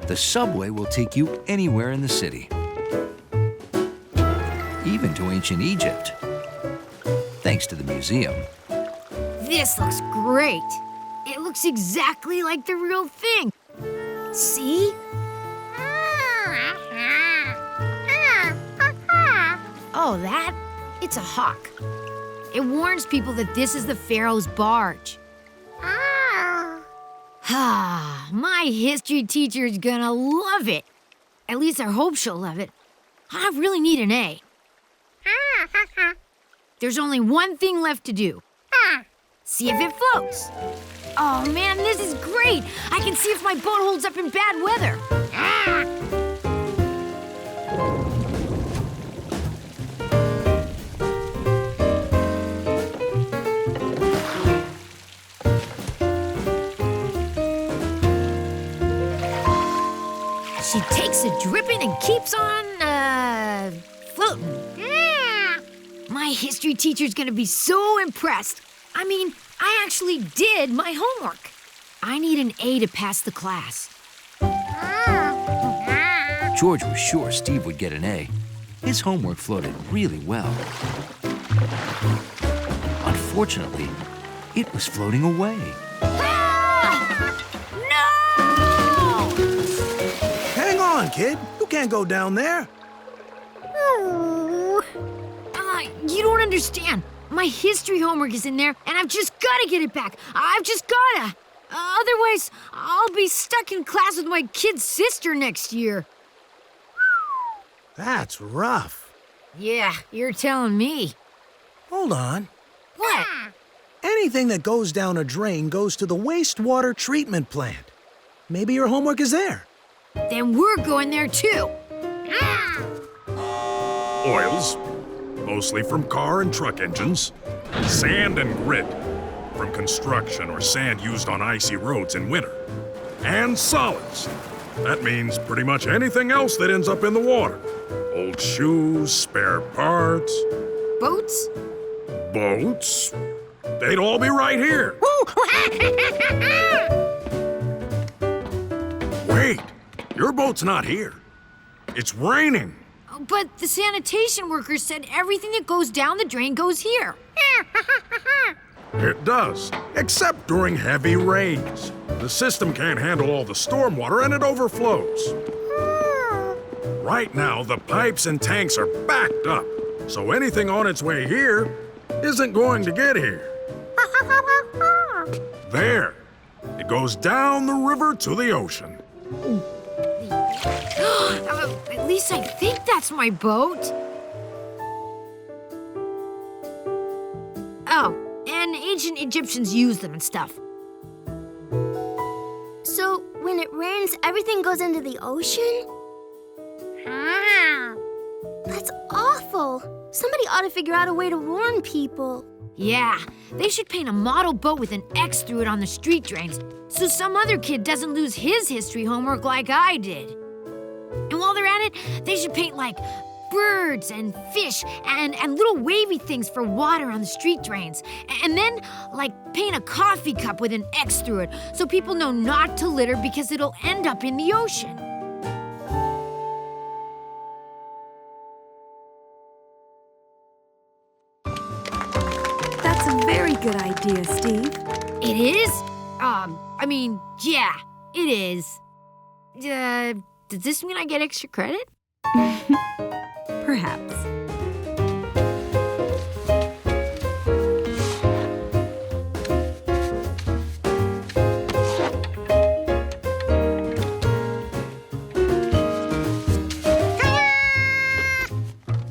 The subway will take you anywhere in the city, even to ancient Egypt, thanks to the museum. This looks great. It looks exactly like the real thing. See? Oh, that? It's a hawk. It warns people that this is the Pharaoh's barge. Ah, my history teacher's gonna love it. At least I hope she'll love it. I really need an A. There's only one thing left to do. See if it floats. Oh man, this is great. I can see if my boat holds up in bad weather. She takes a dripping and keeps on, floating. My history teacher's gonna be so impressed. I mean, I actually did my homework. I need an A to pass the class. George was sure Steve would get an A. His homework floated really well. Unfortunately, it was floating away. Hang on, kid. You can't go down there. You don't understand. My history homework is in there, and I've just gotta get it back. I've just gotta. Otherwise, I'll be stuck in class with my kid sister next year. That's rough. Yeah, you're telling me. Hold on. What? Anything that goes down a drain goes to the wastewater treatment plant. Maybe your homework is there. Then we're going there too. Oils, mostly from car and truck engines. Sand and grit, from construction or sand used on icy roads in winter. And solids. That means pretty much anything else that ends up in the water. Old shoes, spare parts. Boats? Boats. They'd all be right here. Wait, your boat's not here. It's raining. But the sanitation workers said everything that goes down the drain goes here. It does, except during heavy rains. The system can't handle all the stormwater and it overflows. Right now, the pipes and tanks are backed up, so anything on its way here isn't going to get here. There. It goes down the river to the ocean. At least I think that's my boat. Oh, and ancient Egyptians used them and stuff. So, when it rains, everything goes into the ocean? That's awful. Somebody ought to figure out a way to warn people. Yeah, they should paint a model boat with an X through it on the street drains so some other kid doesn't lose his history homework like I did. And while they're at it, they should paint like birds and fish and little wavy things for water on the street drains. And then, like, paint a coffee cup with an X through it so people know not to litter because it'll end up in the ocean. That's a very good idea, Steve. It is? I mean, yeah, it is. Does this mean I get extra credit? Perhaps.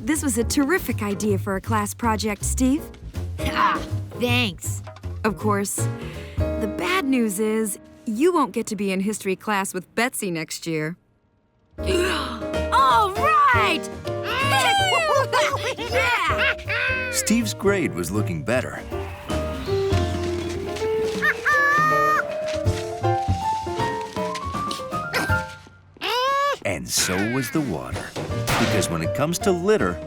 This was a terrific idea for a class project, Steve. Ah, thanks. Of course, the bad news is you won't get to be in history class with Betsy next year. All right! Yeah! Steve's grade was looking better. And so was the water. Because when it comes to litter,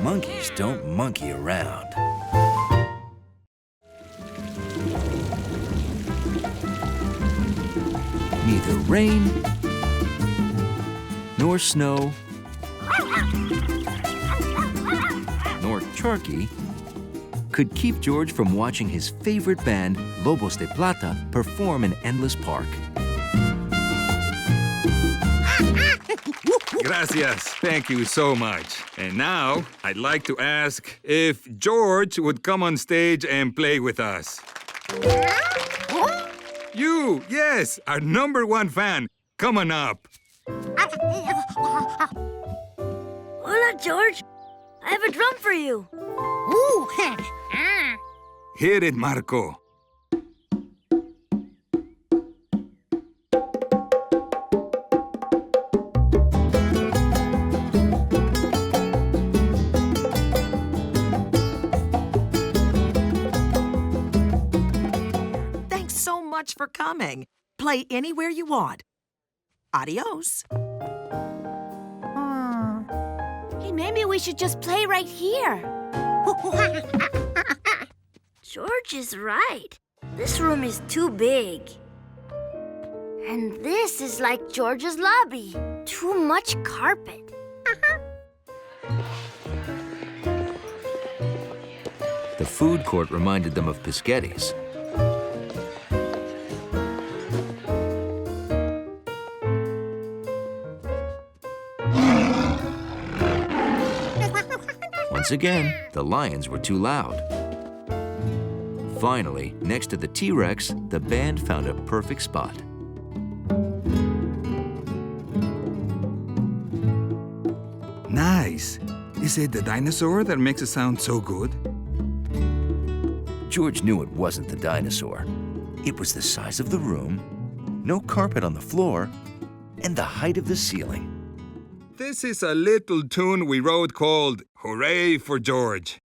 monkeys don't monkey around. Neither rain nor snow, nor turkey could keep George from watching his favorite band, Lobos de Plata, perform in Endless Park. Gracias. Thank you so much. And now, I'd like to ask if George would come on stage and play with us. You, yes, our #1 fan. Come on up. Hola, George. I have a drum for you. Ooh, Hit it, Marco. Thanks so much for coming. Play anywhere you want. Adios. Hey, maybe we should just play right here. George is right. This room is too big. And this is like George's lobby. Too much carpet. The food court reminded them of Piscetti's. Once again, the lions were too loud. Finally, next to the T-Rex, the band found a perfect spot. Nice. Is it the dinosaur that makes it sound so good? George knew it wasn't the dinosaur. It was the size of the room, no carpet on the floor, and the height of the ceiling. This is a little tune we wrote called Hooray for George.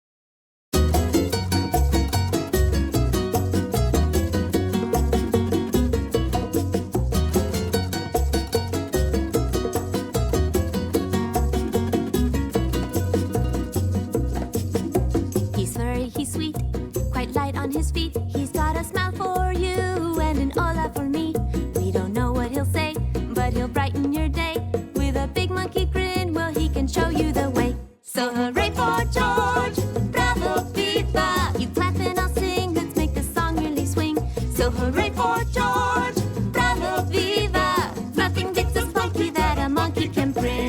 He's furry, he's sweet, quite light on his feet. He's got a smile for you and an hola for me. We don't know what he'll say, but he'll brighten your day. With a big monkey grin, well, he can show you the way. So hooray for George, bravo, viva. You clap and I'll sing, let's make the song really swing. So hooray for George, bravo, viva. Nothing beats a spunky that a monkey can bring.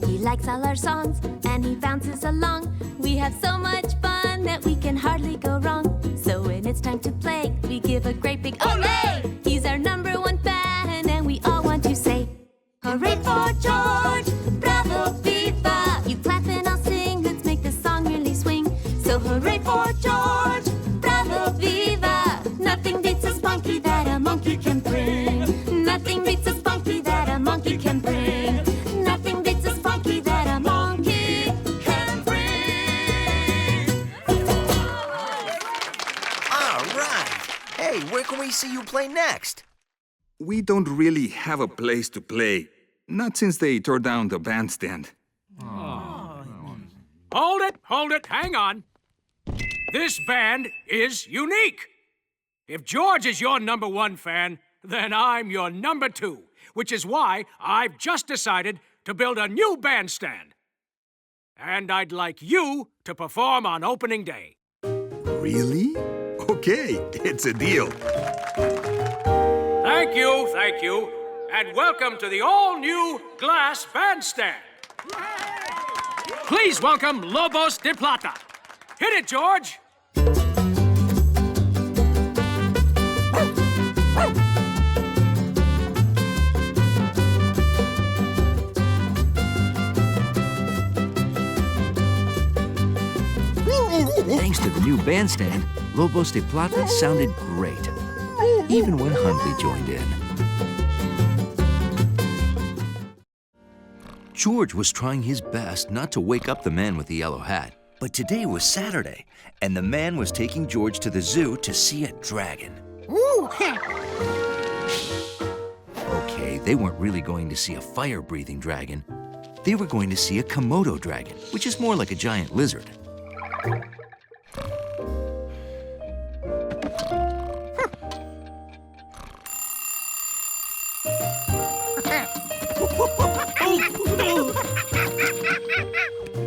He likes all our songs and he bounces along. We have so much fun that we can hardly go wrong. So when it's time to play, we give a great big olay! He's our #1 fan and we all want to say, hooray for George, bravo, viva. You clap and I'll sing, let's make the song really swing. So hooray for George, bravo, viva. Nothing beats a spunky that a monkey can bring. Nothing beats a spunky that a monkey can bring. Nothing beats a spunky that a monkey can bring. All right. Hey, where can we see you play next? We don't really have a place to play. Not since they tore down the bandstand. Hold it, hang on. This band is unique. If George is your #1 fan, then I'm your #2, which is why I've just decided to build a new bandstand. And I'd like you to perform on opening day. Really? Okay, it's a deal. Thank you, and welcome to the all-new glass bandstand. Please welcome Lobos de Plata. Hit it, George. Thanks to the new bandstand, Lobos de Plata sounded great, even when Hundley joined in. George was trying his best not to wake up the man with the yellow hat, but today was Saturday, and the man was taking George to the zoo to see a dragon. ooh, Okay, they weren't really going to see a fire-breathing dragon. They were going to see a Komodo dragon, which is more like a giant lizard.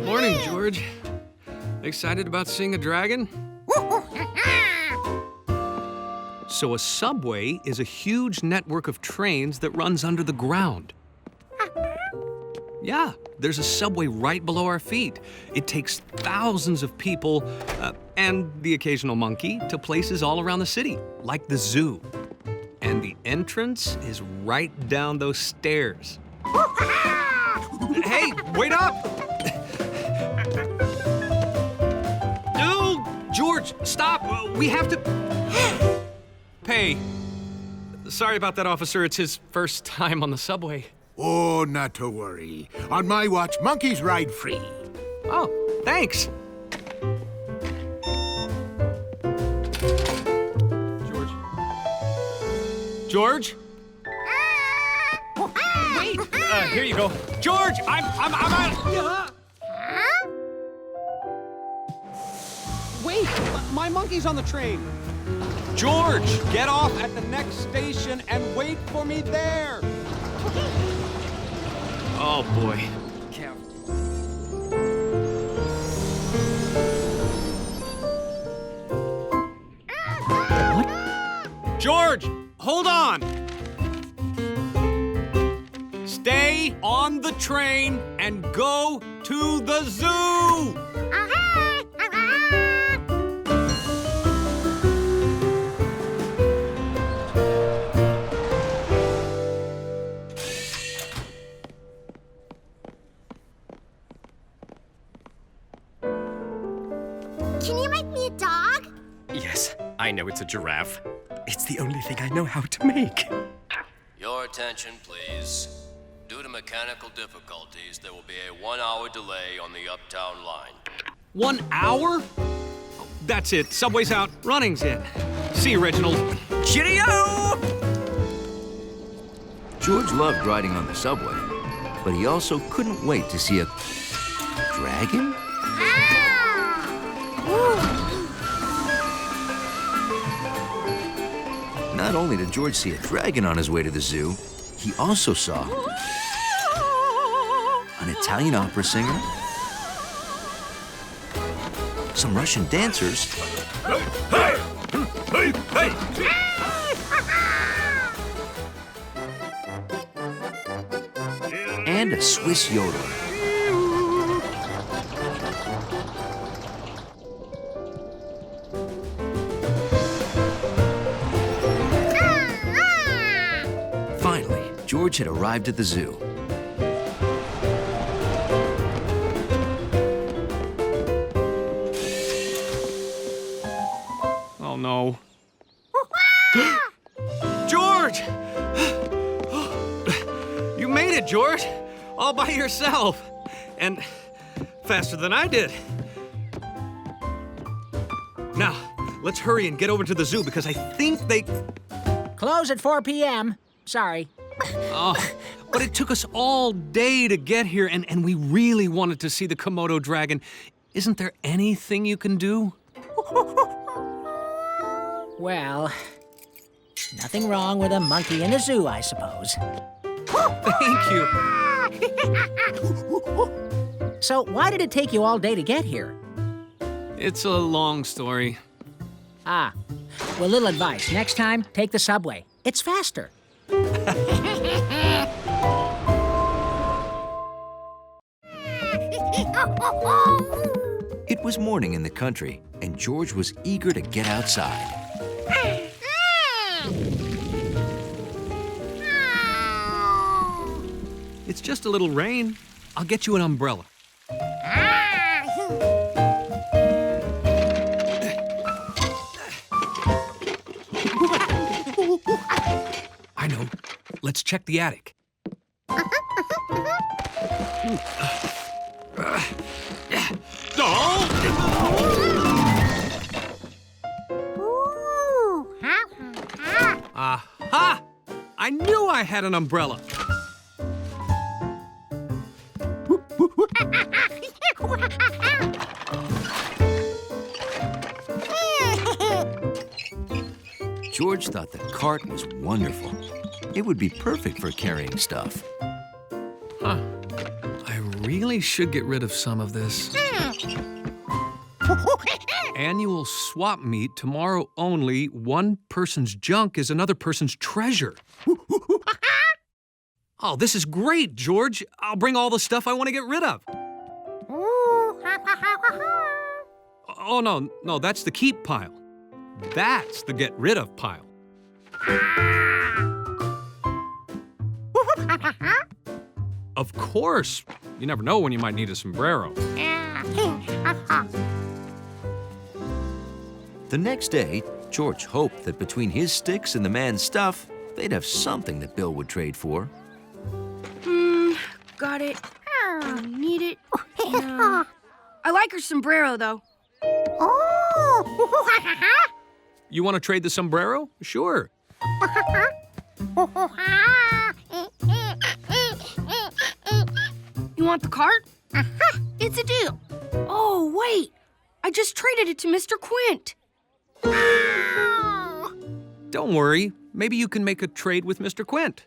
Morning, George. Excited about seeing a dragon? So a subway is a huge network of trains that runs under the ground. Yeah, there's a subway right below our feet. It takes thousands of people and the occasional monkey to places all around the city, like the zoo. And the entrance is right down those stairs. Hey, wait up! No, George, stop! We have to pay. Sorry about that, officer. It's his first time on the subway. Oh, not to worry. On my watch, monkeys ride free. Oh, thanks. George? Wait! Here you go. George, I'm out. Wait, my monkey's on the train. George, get off at the next station and wait for me there. Oh, boy. What? George, hold on. Stay on the train and go to the zoo. Can you make me a dog? Yes, I know it's a giraffe. It's the only thing I know how to make. Your attention, please. Due to mechanical difficulties, there will be a 1-hour delay on the Uptown line. 1 hour? Oh, that's it. Subway's out. Running's in. See you, Reginald. Cheerio! George loved riding on the subway, but he also couldn't wait to see a dragon? Not only did George see a dragon on his way to the zoo, he also saw an Italian opera singer, some Russian dancers, and a Swiss yodeler. Finally, George had arrived at the zoo. Oh, no. George! You made it, George. All by yourself. And faster than I did. Now, let's hurry and get over to the zoo because I think they... Close at 4 p.m. Sorry. Oh, but it took us all day to get here, and we really wanted to see the Komodo dragon. Isn't there anything you can do? Well, nothing wrong with a monkey in a zoo, I suppose. Thank you. So, why did it take you all day to get here? It's a long story. Ah, well, little advice. Next time, take the subway. It's faster. It was morning in the country, and George was eager to get outside. It's just a little rain. I'll get you an umbrella. I know. Let's check the attic. Aha! I knew I had an umbrella. George thought the cart was wonderful. It would be perfect for carrying stuff. Huh. I really should get rid of some of this. Annual swap meet tomorrow only. One person's junk is another person's treasure. Oh, this is great, George. I'll bring all the stuff I want to get rid of. Oh, no, that's the keep pile. That's the get rid of pile. Of course. You never know when you might need a sombrero. The next day, George hoped that between his sticks and the man's stuff, they'd have something that Bill would trade for. Got it. Need it. No. I like her sombrero, though. You want to trade the sombrero? Sure. You want the cart? It's a deal. Oh, wait. I just traded it to Mr. Quint. Don't worry. Maybe you can make a trade with Mr. Quint.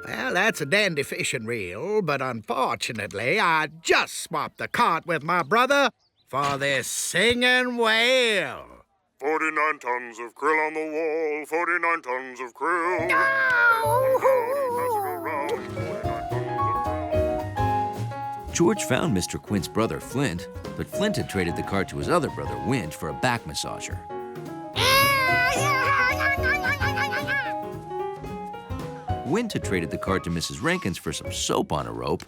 Well, that's a dandy fishing reel, but unfortunately, I just swapped the cart with my brother for this singing whale. 49 tons of krill on the wall, 49 tons of krill. George found Mr. Quint's brother, Flint, but Flint had traded the cart to his other brother, Winch, for a back massager. Winch had traded the cart to Mrs. Rankins for some soap on a rope.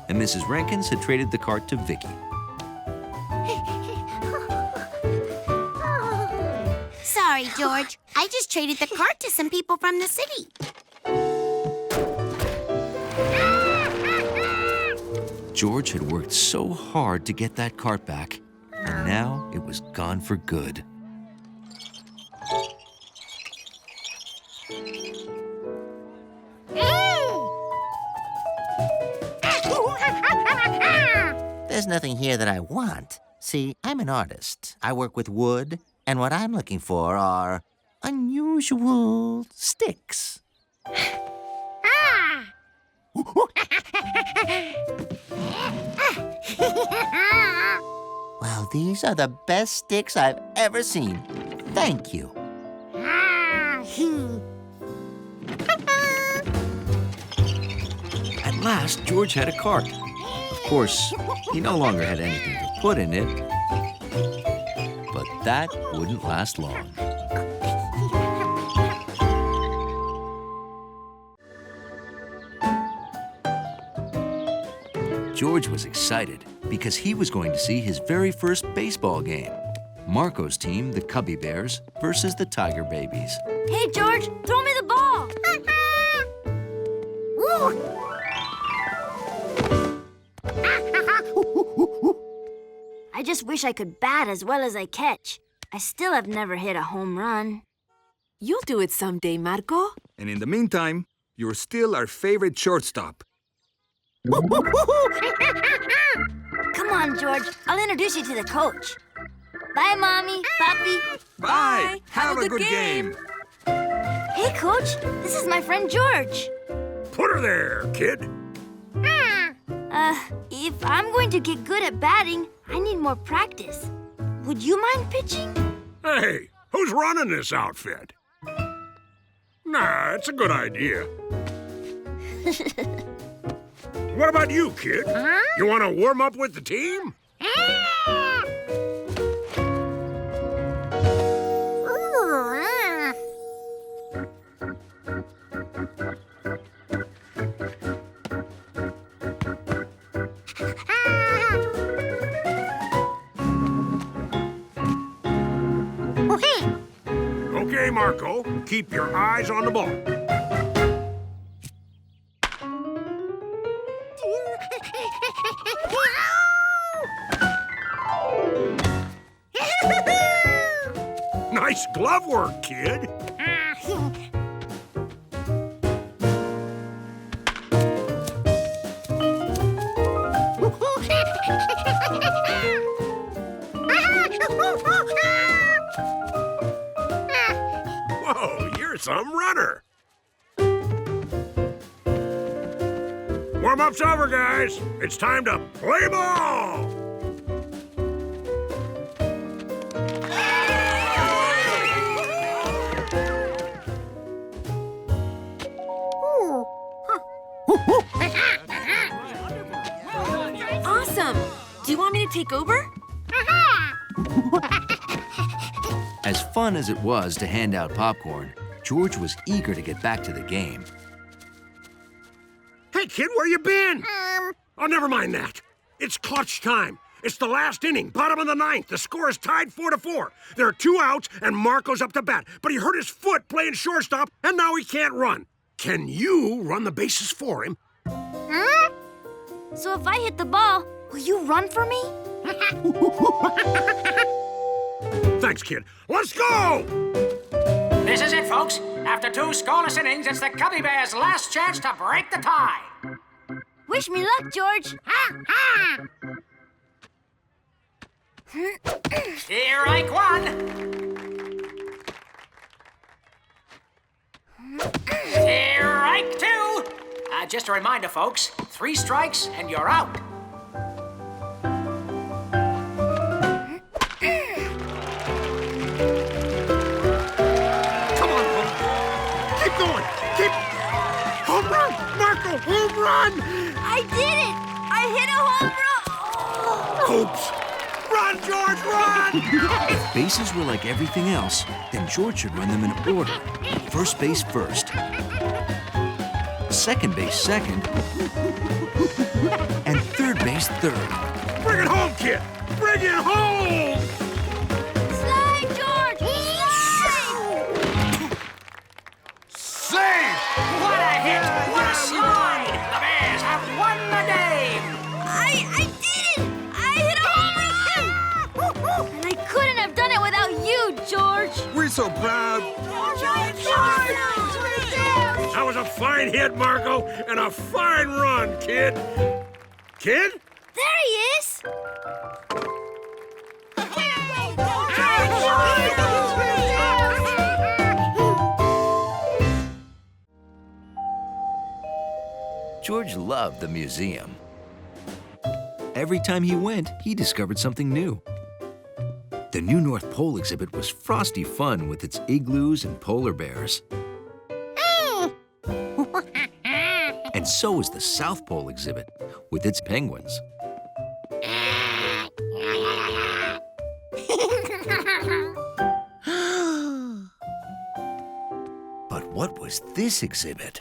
And Mrs. Rankins had traded the cart to Vicky. Sorry, George. I just traded the cart to some people from the city. George had worked so hard to get that cart back, and now it was gone for good. There's nothing here that I want. See, I'm an artist. I work with wood, and what I'm looking for are unusual sticks. Well, these are the best sticks I've ever seen. Thank you. At last, George had a cart. Of course, he no longer had anything to put in it, but that wouldn't last long. George was excited because he was going to see his very first baseball game. Marco's team, the Cubby Bears, versus the Tiger Babies. Hey, George, throw me the ball. I just wish I could bat as well as I catch. I still have never hit a home run. You'll do it someday, Marco. And in the meantime, you're still our favorite shortstop. Come on, George. I'll introduce you to the coach. Bye, Mommy, Papi. Bye. Have a good game. Hey, Coach. This is my friend George. Put her there, kid. If I'm going to get good at batting, I need more practice. Would you mind pitching? Hey, who's running this outfit? Nah, it's a good idea. What about you, kid? You want to warm up with the team? Okay, Marco, keep your eyes on the ball. Nice glove work, kid. Whoa, you're some runner. Warm-up's over, guys. It's time to play ball. Awesome! Do you want me to take over? As fun as it was to hand out popcorn, George was eager to get back to the game. Hey, kid, where you been? Oh, never mind that. It's clutch time. It's the last inning, bottom of the ninth. The score is tied 4-4. There are 2 outs, and Marco's up to bat. But he hurt his foot playing shortstop, and now he can't run. Can you run the bases for him? Huh? So if I hit the ball, will you run for me? Thanks, kid. Let's go! This is it, folks. After 2 scoreless innings, it's the Cubby Bears' last chance to break the tie. Wish me luck, George. Strike 1. Strike 2. Just a reminder, folks. 3 strikes and you're out. Come on, Hope. Keep going. Keep... Home run! Marco, home run! I did it! I hit a home run! Hopes! Run, George, run! If bases were like everything else, then George should run them in order. First base first, second base second, and third base third. Bring it home, kid! Bring it home! Slide, George! Slide! Save! What a hit! What a slide! The Bears have won the game! I did it! I hit a home run! And I couldn't have done it without you, George! We're so proud. That was a fine hit, Marco, and a fine run, kid. Kid? There he is! George loved the museum. Every time he went, he discovered something new. The new North Pole exhibit was frosty fun with its igloos and polar bears. And so was the South Pole exhibit with its penguins. But what was this exhibit?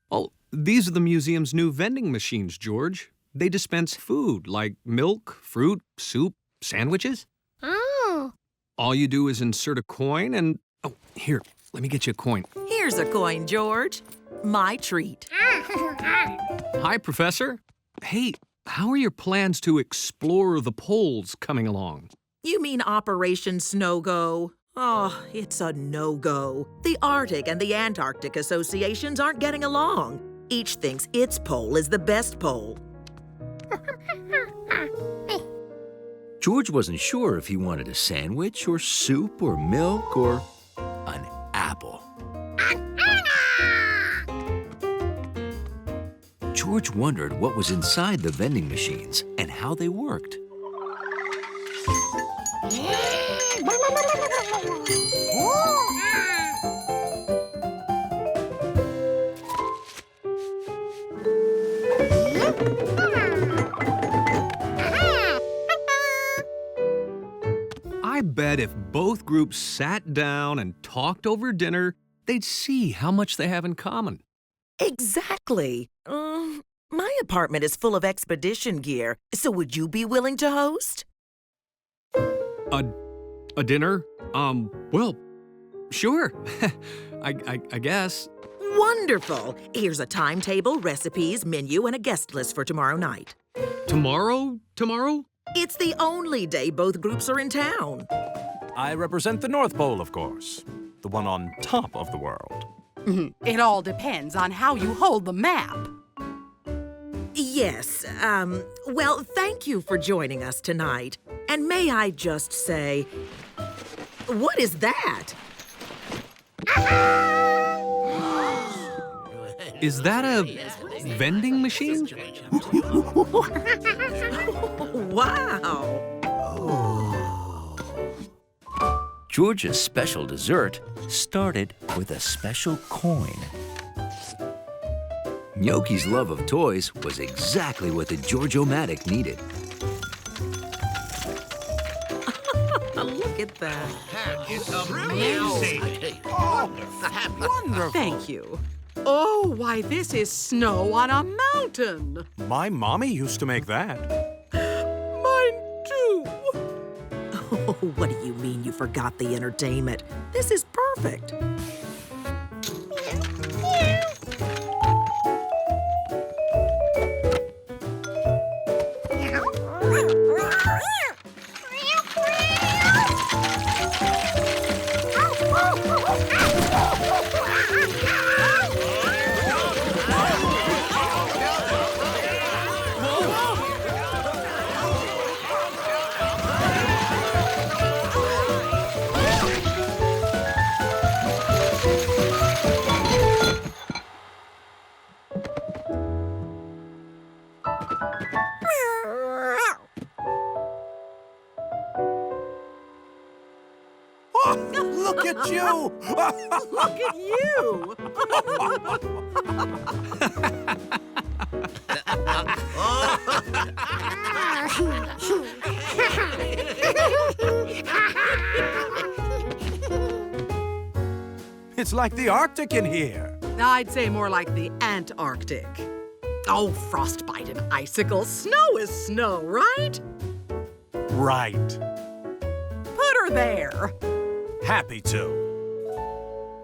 Oh, these are the museum's new vending machines, George. They dispense food like milk, fruit, soup, sandwiches. Oh. All you do is insert a coin and... Oh, here, let me get you a coin. Here's a coin, George. My treat. Hi, Professor. Hey, how are your plans to explore the poles coming along? You mean Operation Snow Go? Oh, it's a no-go. The Arctic and the Antarctic associations aren't getting along. Each thinks its pole is the best pole. George wasn't sure if he wanted a sandwich or soup or milk or an apple. George wondered what was inside the vending machines and how they worked. I bet if both groups sat down and talked over dinner, they'd see how much they have in common. Exactly. My apartment is full of expedition gear, so would you be willing to host? A dinner? Well, sure. I guess. Wonderful. Here's a timetable, recipes, menu, and a guest list for tomorrow night. Tomorrow? Tomorrow? It's the only day both groups are in town. I represent the North Pole, of course. The one on top of the world. It all depends on how you hold the map. Yes, well, thank you for joining us tonight. And may I just say, what is that? Is that a vending machine? Wow! George's special dessert started with a special coin. Gnocchi's love of toys was exactly what the George-O-Matic needed. Look at that. It's amazing. Oh, wonderful. Thank you. Oh, why, this is snow on a mountain. My mommy used to make that. Mine too. Oh, what do you mean you forgot the entertainment? This is perfect. Look at you! Look at you! It's like the Arctic in here. I'd say more like the Antarctic. Oh, frostbite and icicles. Snow is snow, right? Right. Put her there. Happy to.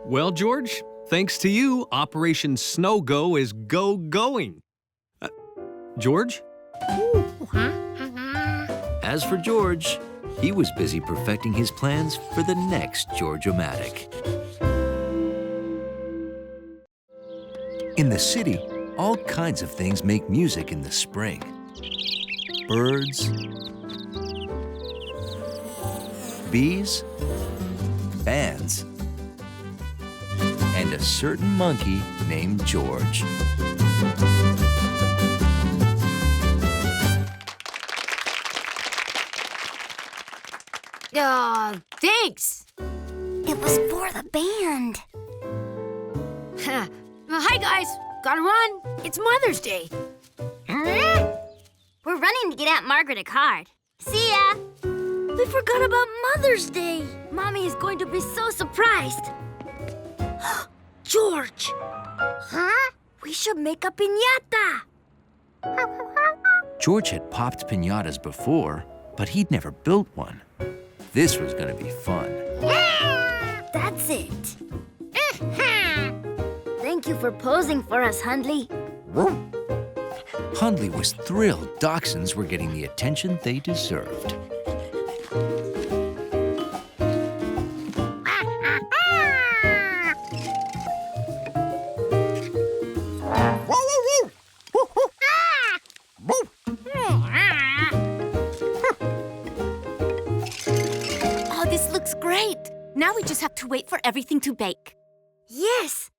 Well, George, thanks to you, Operation Snow Go is going. George? As for George, he was busy perfecting his plans for the next George-O-Matic. In the city, all kinds of things make music in the spring. Birds, bees, bands, and a certain monkey named George. Thanks. It was for the band. Hi, guys. Gotta run. It's Mother's Day. We're running to get Aunt Margaret a card. See ya! We forgot about Mother's Day. Mommy is going to be so surprised. George! Huh? We should make a piñata. George had popped piñatas before, but he'd never built one. This was gonna be fun. That's it. Thank you for posing for us, Hundley. Hundley was thrilled dachshunds were getting the attention they deserved. Oh, this looks great. Now we just have to wait for everything to bake. Yes.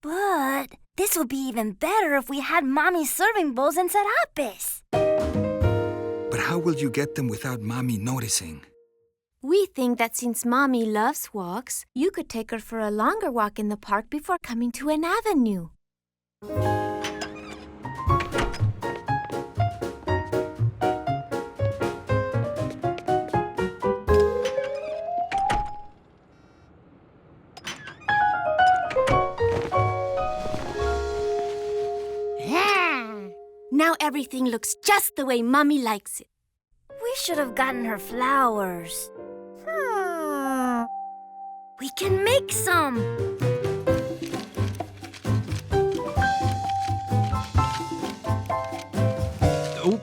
But this would be even better if we had Mommy's serving bowls and sarapes. But how will you get them without Mommy noticing? We think that since Mommy loves walks, you could take her for a longer walk in the park before coming to an avenue. Now everything looks just the way Mommy likes it. We should have gotten her flowers. We can make some. Oh.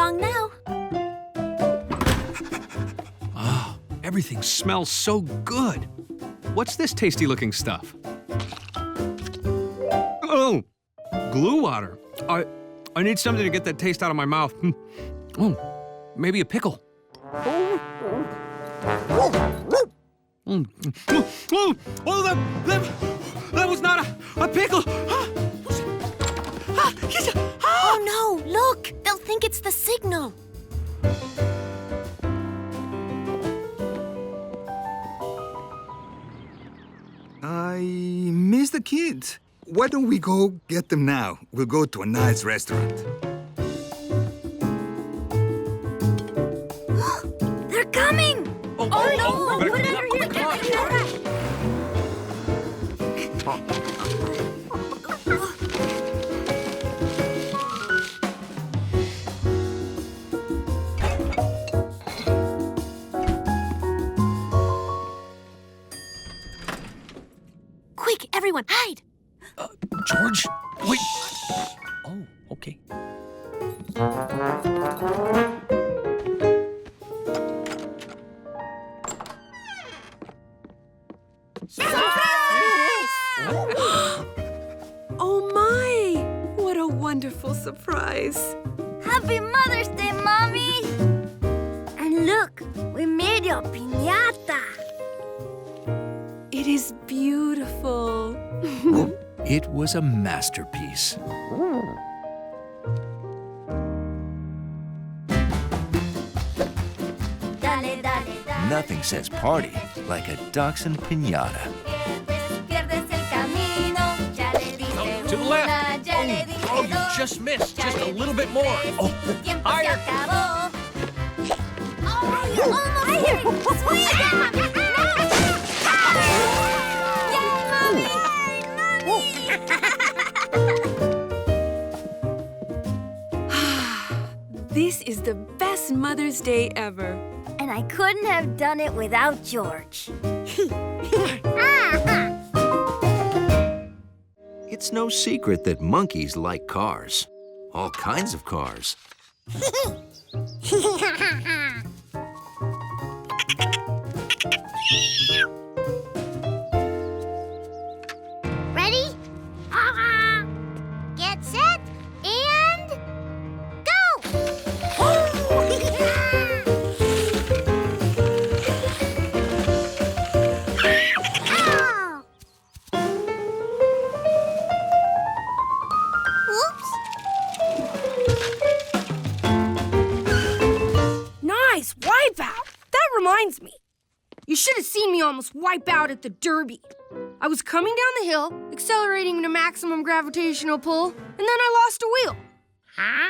along now. Oh, everything smells so good. What's this tasty-looking stuff? Oh, glue water. I need something to get that taste out of my mouth. Oh, maybe a pickle. That was not a pickle. Oh no, look! They'll think it's the signal. I miss the kids. Why don't we go get them now? We'll go to a nice restaurant. They're coming! Oh no! Whatever you're doing. Quick, everyone, hide! George, wait. Oh, okay. Oh my! What a wonderful surprise. Happy Mother's Day, Mommy! And look, we made you a piñata. It is beautiful. It was a masterpiece. Dale, dale, dale. Nothing says party like a dachshund piñata. Pierdes el camino, ya le diste To the una, left. ya le diste Oh, you dos, just missed. ya Just a le little bit diste more. tres, Oh, tu tiempo se higher. acabó. Oh, you almost hit it. Sweet. This is the best Mother's Day ever. And I couldn't have done it without George. It's no secret that monkeys like cars. All kinds of cars. Ready? Get set and go! Nice wipeout! That reminds me. You should have seen me almost wipe out at the Derby. I was coming down the hill, accelerating to maximum gravitational pull, and then I lost a wheel. Huh?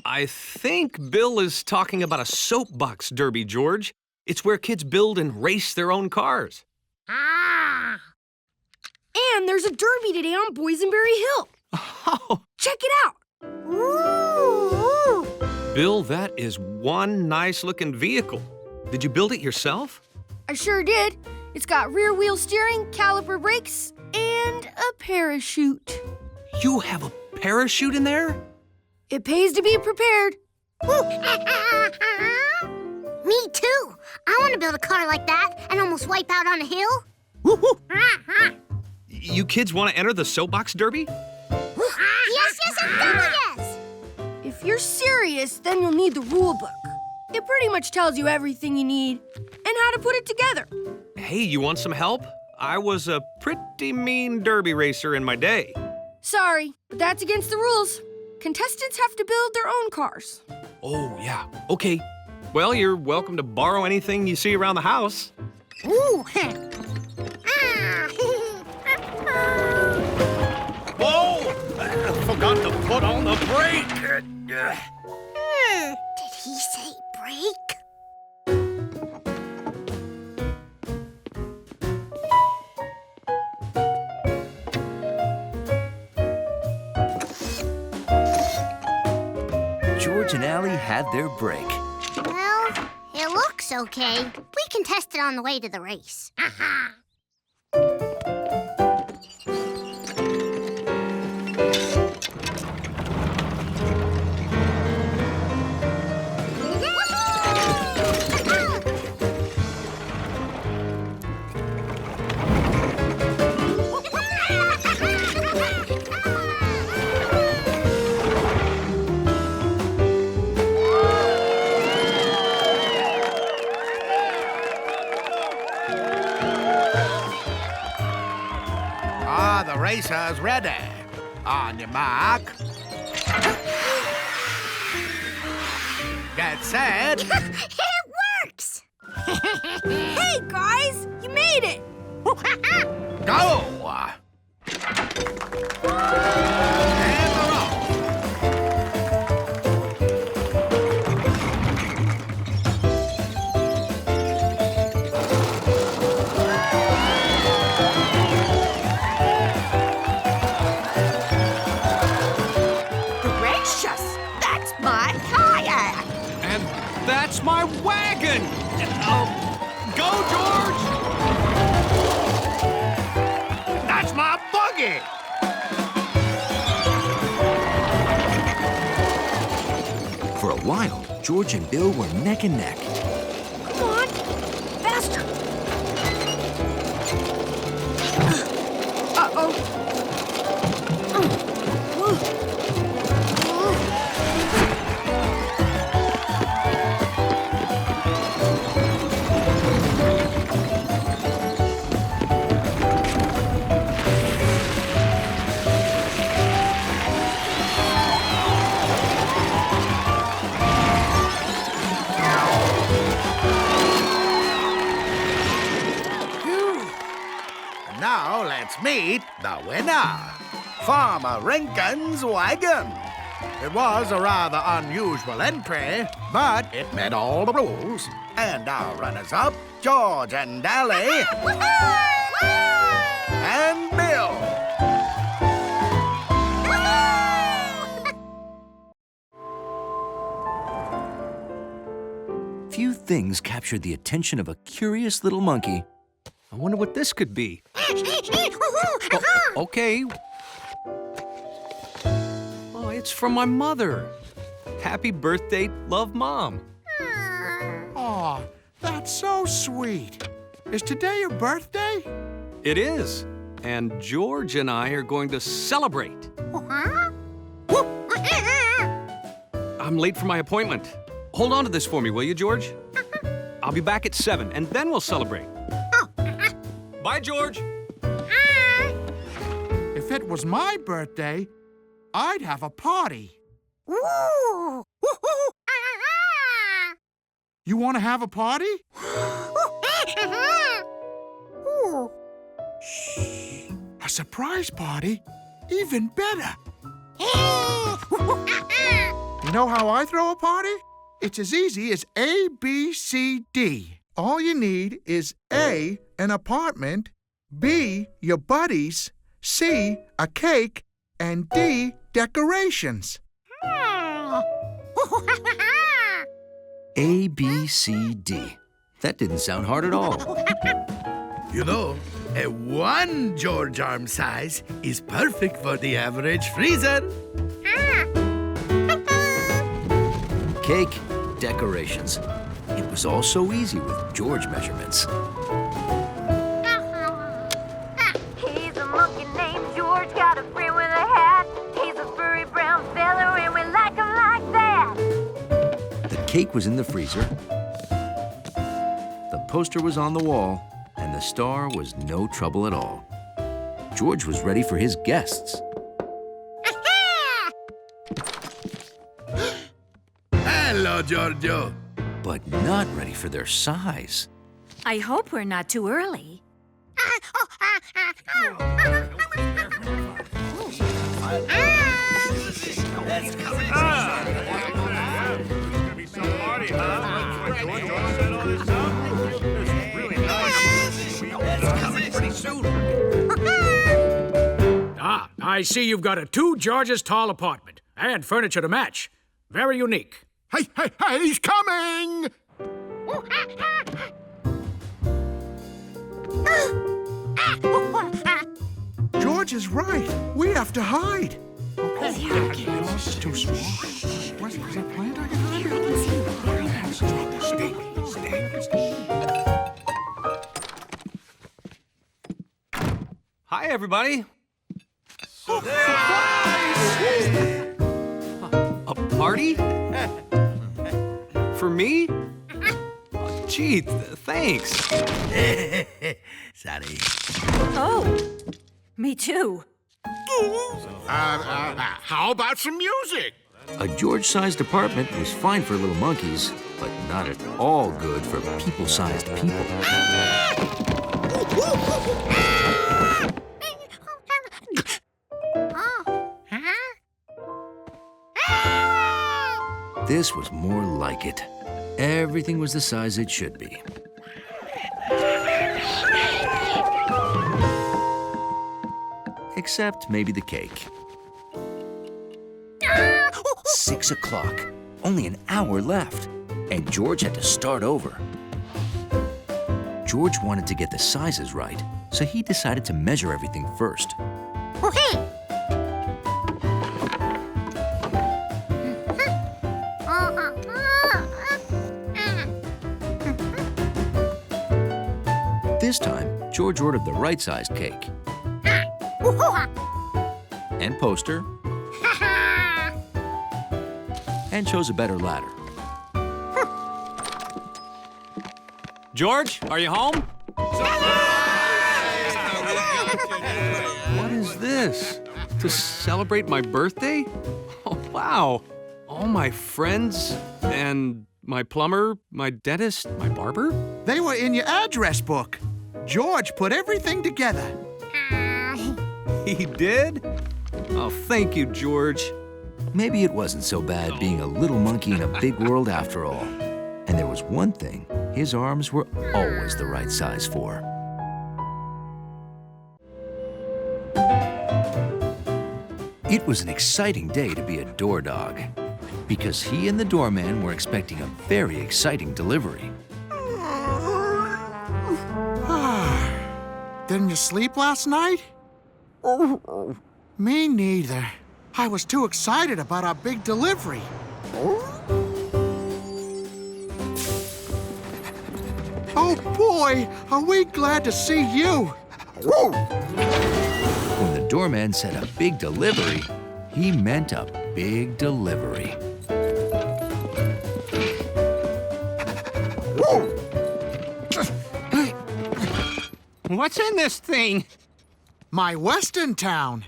I think Bill is talking about a soapbox derby, George. It's where kids build and race their own cars. Ah! And there's a derby today on Boysenberry Hill. Oh. Check it out. Ooh! Bill, that is one nice-looking vehicle. Did you build it yourself? I sure did. It's got rear wheel steering, caliper brakes, and a parachute. You have a parachute in there? It pays to be prepared. Me too. I want to build a car like that and almost wipe out on a hill. You kids want to enter the soapbox derby? Yes, and double yes. If you're serious, then you'll need the rule book. It pretty much tells you everything you need and how to put it together. Hey, you want some help? I was a pretty mean derby racer in my day. Sorry, but that's against the rules. Contestants have to build their own cars. Oh, yeah. Okay. Well, you're welcome to borrow anything you see around the house. Ooh. Whoa! I forgot to put on the brake. Did he say break? George and Allie had their break. Well, it looks okay. We can test it on the way to the race. racers ready. On your mark. Get set. It works! Hey, guys! You made it! Go! And we're off. Gracious! That's my kayak! And that's my wagon! Go, George! That's my buggy! For a while, George and Bill were neck and neck. Come on! Faster! Uh-oh. Now let's meet the winner, Farmer Rinkin's wagon. It was a rather unusual entry, but it met all the rules. And our runners-up, George and Dally, and Bill. Few things captured the attention of a curious little monkey. I wonder what this could be. Okay. Oh, it's from my mother. Happy birthday, love, Mom. Aw, that's so sweet. Is today your birthday? It is. And George and I are going to celebrate. I'm late for my appointment. Hold on to this for me, will you, George? I'll be back at 7, and then we'll celebrate. Bye, George. If it was my birthday, I'd have a party. You want to have a party? Shh. A surprise party? Even better. You know how I throw a party? It's as easy as A, B, C, D. All you need is A, an apartment, B, your buddies, C, a cake, and D, decorations. A, B, C, D. That didn't sound hard at all. You know, a one George arm size is perfect for the average freezer. Cake, decorations. It was all so easy with George measurements. He's a monkey named George, got a friend with a hat. He's a furry brown fella, and we like him like that. The cake was in the freezer. The poster was on the wall, and the star was no trouble at all. George was ready for his guests. Hello, Giorgio. But not ready for their size. I hope we're not too early. I see you've got a 2 Georges tall apartment and furniture to match. Very unique. Hey, he's coming! George is right. We have to hide. Okay. It's too small. Where's that plant I can hide Hi, everybody. A party? For me? Oh, gee, thanks. Sorry. Oh, me too. How about some music? A George-sized apartment was fine for little monkeys, but not at all good for people-sized people. This was more like it. Everything was the size it should be. Except maybe the cake. 6 o'clock. Only an hour left. And George had to start over. George wanted to get the sizes right, so he decided to measure everything first. This time, George ordered the right-sized cake. And poster. And chose a better ladder. George, are you home? What is this? To celebrate my birthday? Oh, wow. All my friends and my plumber, my dentist, my barber? They were in your address book. George put everything together. He did? Oh, thank you, George. Maybe it wasn't so bad being a little monkey in a big world after all. And there was one thing his arms were always the right size for. It was an exciting day to be a door dog, because he and the doorman were expecting a very exciting delivery. Didn't you sleep last night? Me neither. I was too excited about our big delivery. Oh boy, are we glad to see you. When the doorman said a big delivery, he meant a big delivery. What's in this thing? My Western town.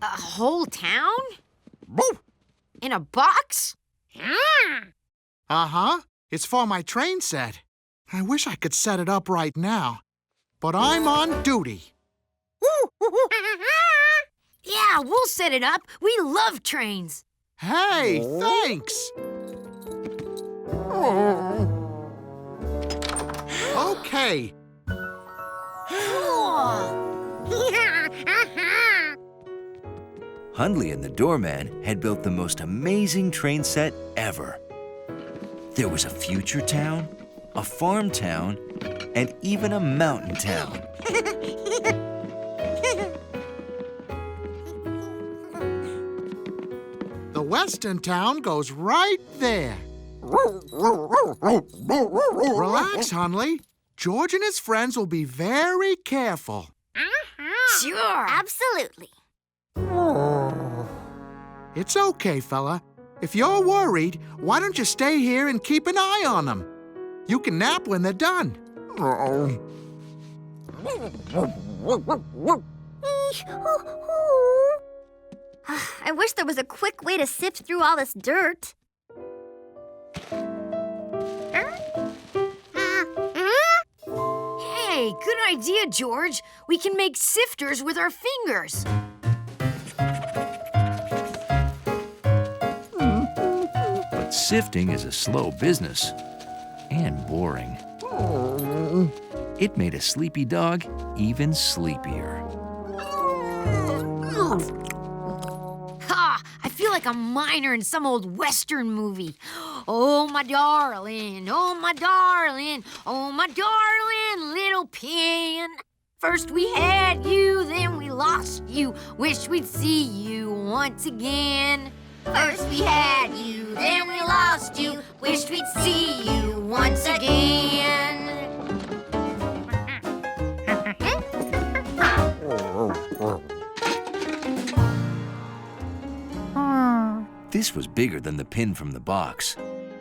A whole town? In a box? Uh-huh. It's for my train set. I wish I could set it up right now, but I'm on duty. Yeah, we'll set it up. We love trains. Hey, thanks. Okay. Hundley and the doorman had built the most amazing train set ever. There was a future town, a farm town, and even a mountain town. The Western town goes right there. Relax, Hundley. George and his friends will be very careful. Sure. Absolutely. It's okay, fella. If you're worried, why don't you stay here and keep an eye on them? You can nap when they're done. I wish there was a quick way to sift through all this dirt. Hey, good idea, George. We can make sifters with our fingers. But sifting is a slow business and boring. It made a sleepy dog even sleepier. Ha! I feel like a miner in some old Western movie. Oh, my darling, oh, my darling, oh, my darling little pin. First we had you, then we lost you. Wish we'd see you once again. First we had you, then we lost you. Wished we'd see you once again. This was bigger than the pin from the box.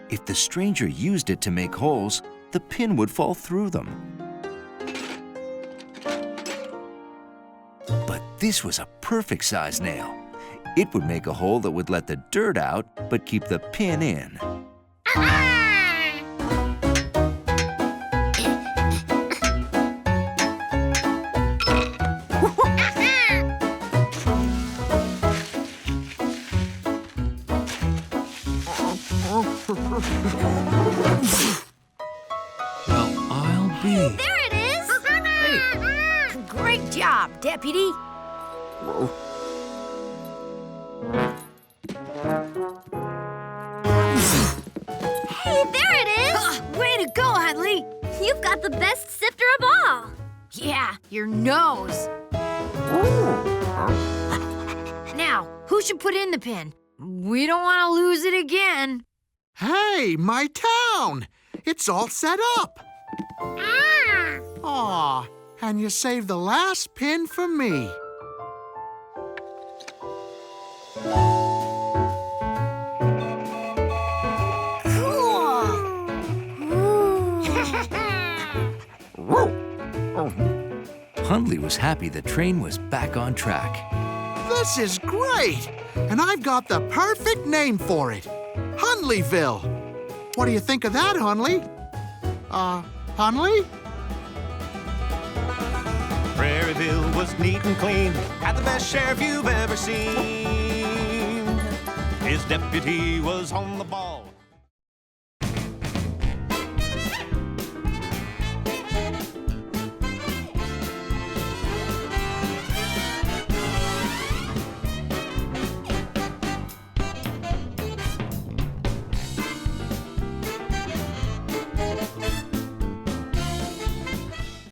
If the stranger used it to make holes, the pin would fall through them. But this was a perfect size nail. It would make a hole that would let the dirt out, but keep the pin in. Well, I'll be. There it is! Hey, great job, Deputy. Hey, there it is! Way to go, Huntley. You've got the best sifter of all. Yeah, your nose. Now, who should put in the pin? We don't want to lose it again. Hey, my town! It's all set up. Aw, and you saved the last pin for me. Hundley was happy the train was back on track. This is great! And I've got the perfect name for it. Hundleyville. What do you think of that, Hundley? Hundley? Prairieville was neat and clean, had the best sheriff you've ever seen. His deputy was on the ball.